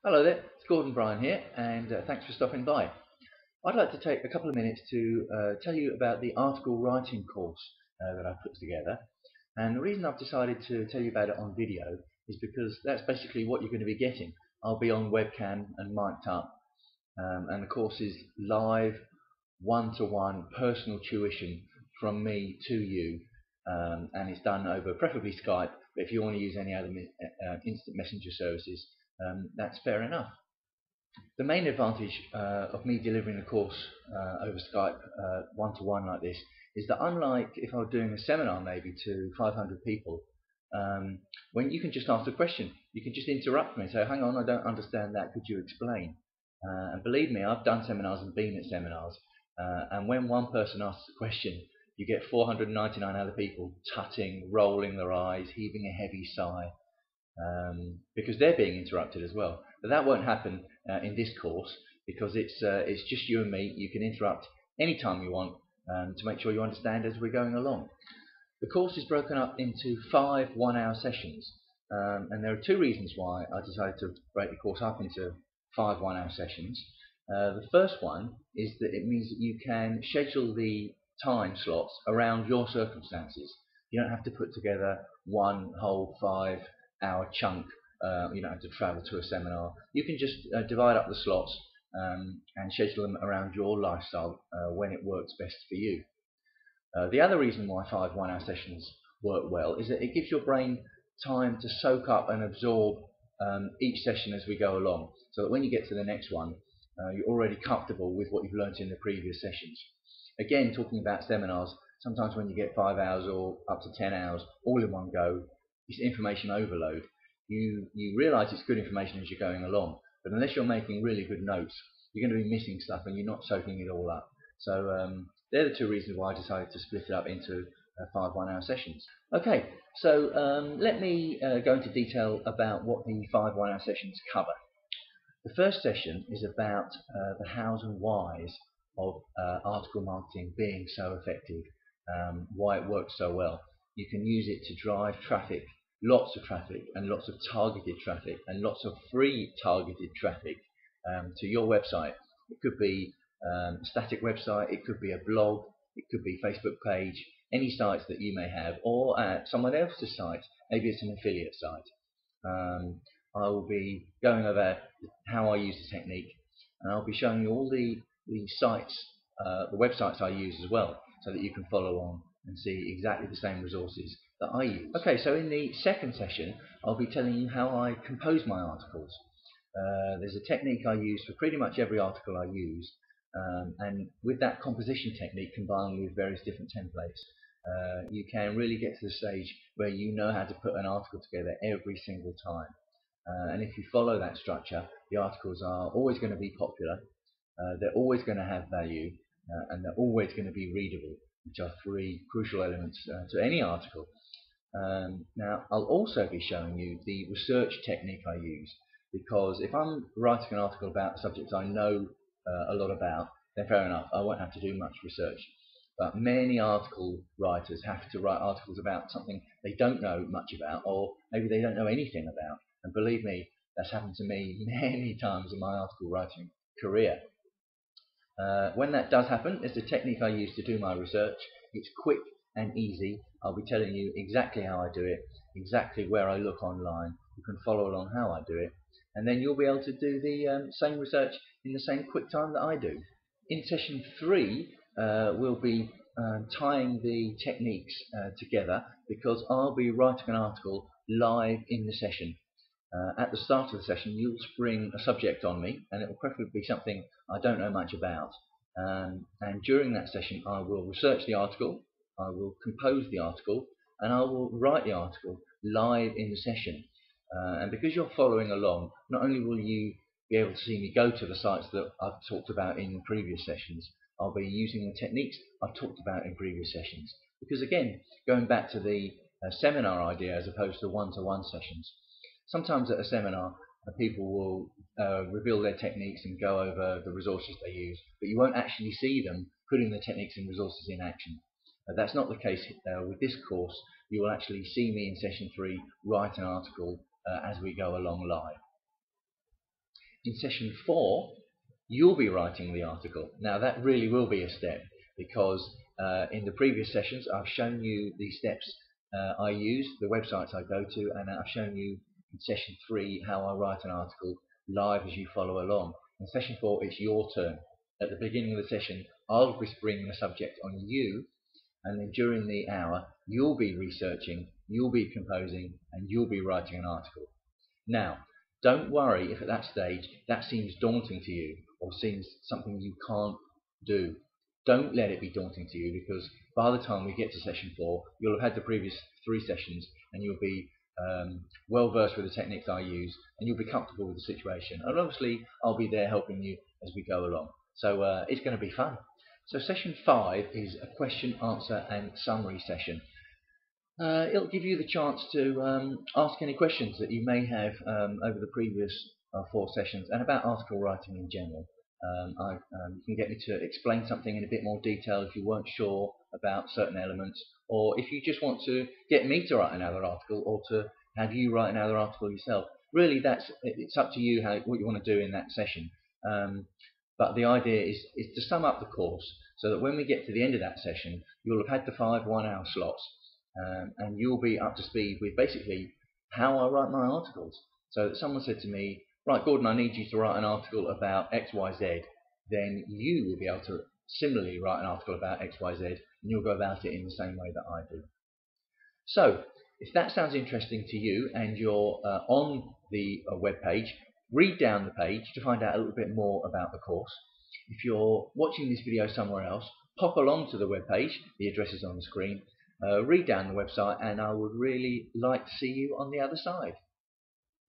Hello there, it's Gordon Bryan here, and thanks for stopping by. I'd like to take a couple of minutes to tell you about the article writing course that I've put together. And the reason I've decided to tell you about it on video is because that's basically what you're going to be getting. I'll be on webcam and mic'd up, and the course is live, one-to-one personal tuition from me to you, and it's done over preferably Skype, but if you want to use any other instant messenger services, that's fair enough. The main advantage of me delivering the course over Skype one-to-one like this is that unlike if I were doing a seminar maybe to 500 people, when you can just ask a question, you can just interrupt me and say, hang on, I don't understand that, could you explain? And believe me, I've done seminars and been at seminars, and when one person asks a question, you get 499 other people tutting, rolling their eyes, heaving a heavy sigh, because they're being interrupted as well. But that won't happen in this course because it's just you and me. You can interrupt anytime you want to make sure you understand as we're going along. The course is broken up into 5 one-hour sessions, and there are 2 reasons why I decided to break the course up into 5 one-hour sessions. The first one is that it means that you can schedule the time slots around your circumstances. You don't have to put together one whole 5-hour chunk. You don't have to travel to a seminar. You can just divide up the slots and schedule them around your lifestyle when it works best for you. The other reason why 5 one-hour sessions work well is that it gives your brain time to soak up and absorb each session as we go along, so that when you get to the next one, you're already comfortable with what you've learnt in the previous sessions. Again, talking about seminars, sometimes when you get 5 hours or up to 10 hours all in one go, it's information overload. You realise it's good information as you're going along, but unless you're making really good notes, you're going to be missing stuff and you're not soaking it all up. So they're the 2 reasons why I decided to split it up into 5 one-hour sessions. Okay, so let me go into detail about what the 5 one-hour sessions cover. The first session is about the hows and whys of article marketing being so effective, why it works so well. You can use it to drive traffic, lots of traffic, and lots of targeted traffic, and lots of free targeted traffic to your website. It could be a static website, it could be a blog, it could be a Facebook page, any sites that you may have, or someone else's site. Maybe it's an affiliate site. I will be going over how I use the technique, and I'll be showing you all the sites, the websites I use as well, so that you can follow on and see exactly the same resources that I use. Okay, so in the second session, I'll be telling you how I compose my articles. There's a technique I use for pretty much every article I use, and with that composition technique combined with various different templates, you can really get to the stage where you know how to put an article together every single time. And if you follow that structure, the articles are always going to be popular, they're always going to have value, and they're always going to be readable, which are 3 crucial elements to any article. Now, I'll also be showing you the research technique I use, because if I'm writing an article about subjects I know a lot about, then fair enough, I won't have to do much research. But many article writers have to write articles about something they don't know much about, or maybe they don't know anything about. And believe me, that's happened to me many times in my article writing career. When that does happen, it's the technique I use to do my research. It's quick and easy. I'll be telling you exactly how I do it, exactly where I look online. You can follow along how I do it, and then you'll be able to do the same research in the same quick time that I do. In session 3, we'll be tying the techniques together, because I'll be writing an article live in the session. At the start of the session, you'll spring a subject on me, and it will preferably be something I don't know much about. And during that session, I will research the article, I will compose the article, and I will write the article live in the session. And because you're following along, not only will you be able to see me go to the sites that I've talked about in previous sessions, I'll be using the techniques I've talked about in previous sessions. Because again, going back to the seminar idea as opposed to one-to-one sessions, sometimes at a seminar, people will reveal their techniques and go over the resources they use, but you won't actually see them putting the techniques and resources in action. That's not the case with this course. You will actually see me in session 3 write an article as we go along live. in session 4, you'll be writing the article. Now that really will be a step, because in the previous sessions I've shown you the steps I use, the websites I go to, and I've shown you in session 3 how I write an article live as you follow along. In session 4 it's your turn. At the beginning of the session I'll be bringing the subject on you, and then during the hour you'll be researching, you'll be composing, and you'll be writing an article. Now, don't worry if at that stage that seems daunting to you or seems something you can't do. Don't let it be daunting to you, because by the time we get to session 4 you'll have had the previous 3 sessions and you'll be well versed with the techniques I use, and you'll be comfortable with the situation, and obviously I'll be there helping you as we go along. So it's going to be fun. So session 5 is a question, answer and summary session. It'll give you the chance to ask any questions that you may have over the previous 4 sessions, and about article writing in general. You can get me to explain something in a bit more detail if you weren't sure about certain elements, or if you just want to get me to write another article, or to have you write another article yourself. Really, it's up to you what you want to do in that session. But the idea is to sum up the course, so that when we get to the end of that session you'll have had the 5 1-hour slots, and you'll be up to speed with basically how I write my articles. So that someone said to me, right Gordon, I need you to write an article about XYZ, then you will be able to similarly write an article about XYZ, and you'll go about it in the same way that I do. So if that sounds interesting to you and you're on the web page, read down the page to find out a little bit more about the course. If you're watching this video somewhere else, pop along to the web page, the address is on the screen, read down the website, and I would really like to see you on the other side.